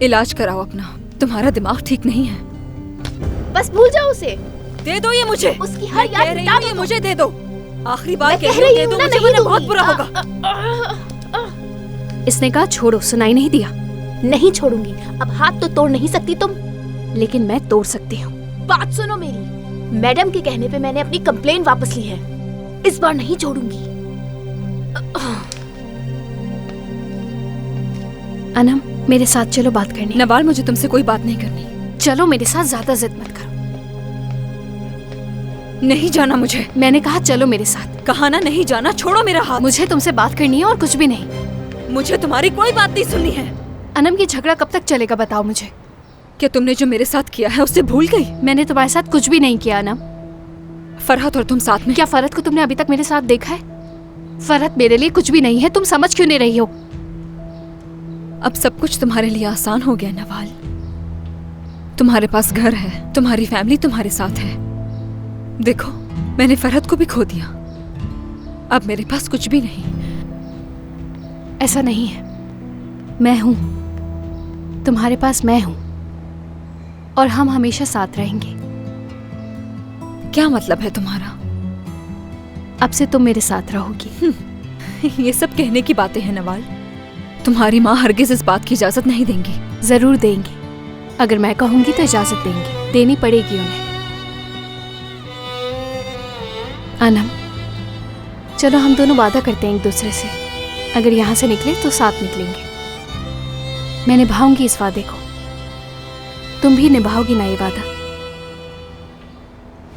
इलाज कराओ अपना, तुम्हारा दिमाग ठीक नहीं है। बस भूल जाओ उसे। दे दो ये मुझे। उसकी हर याद मिटा दो। मुझे दे दो, आखिरी बार कह रही हूँ दे दो ना, मुझे, नहीं वरना बहुत बुरा होगा। इसने कहा छोड़ो, सुनाई नहीं दिया। नहीं छोड़ूंगी। अब हाथ तो तोड़ नहीं सकती तुम, लेकिन मैं तोड़ सकती हूँ। बात सुनो मेरी, मैडम के कहने पे मैंने अपनी कंप्लेन वापस ली है। इस बार नहीं छोड़ूंगी। अनम, मेरे साथ चलो बात करनी। नवाल, मुझे तुमसे कोई बात नहीं करनी। चलो मेरे साथ, ज्यादा जिद मत करो। नहीं जाना मुझे। मैंने कहा चलो मेरे साथ। कहा ना नहीं जाना, छोड़ो मेरा हाथ। मुझे तुमसे बात करनी है और कुछ भी नहीं। मुझे तुम्हारी कोई बात नहीं सुननी है। अनम, की झगड़ा कब तक चलेगा बताओ मुझे। क्या तुमने जो मेरे साथ किया है उससे भूल गई? मैंने तुम्हारे साथ कुछ भी नहीं किया अनम। फरहत और तुम साथ में। क्या फरहत को तुमने अभी तक मेरे साथ देखा है? फरहत मेरे लिए कुछ भी नहीं है, तुम समझ क्यों नहीं रही हो? अब सब कुछ तुम्हारे लिए आसान हो गया नवाल। तुम्हारे पास घर है, तुम्हारी फैमिली तुम्हारे साथ है। देखो, मैंने फरहत को भी खो दिया, अब मेरे पास कुछ भी नहीं। ऐसा नहीं है, मैं हूं तुम्हारे पास, मैं हूं, और हम हमेशा साथ रहेंगे। क्या मतलब है तुम्हारा? अब से तुम मेरे साथ रहोगी। ये सब कहने की बातें हैं नवाल। तुम्हारी माँ हरगिज इस बात की इजाजत नहीं देंगी। जरूर देंगी, अगर मैं कहूंगी तो इजाजत देंगी, देनी पड़ेगी उन्हें। अनम, चलो हम दोनों वादा करते हैं एक दूसरे से, अगर यहाँ से निकले तो साथ निकलेंगे। मैं निभाऊंगी इस वादे को, तुम भी निभाओगी ना ये वादा?